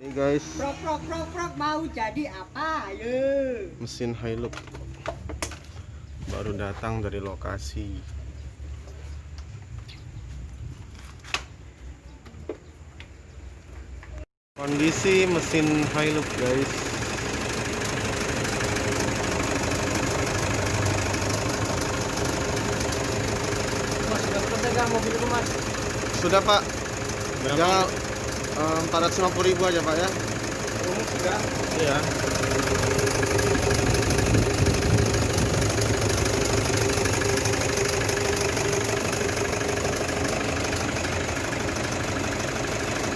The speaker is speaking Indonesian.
Hey guys, Prok mau jadi apa? Ayo. mesin Hilux baru datang dari lokasi. Kondisi mesin Hilux guys. Mas, sudah pegang mobil itu mas. Sudah pak. Berapa? 450.000 aja pak ya. Sudah. Iya.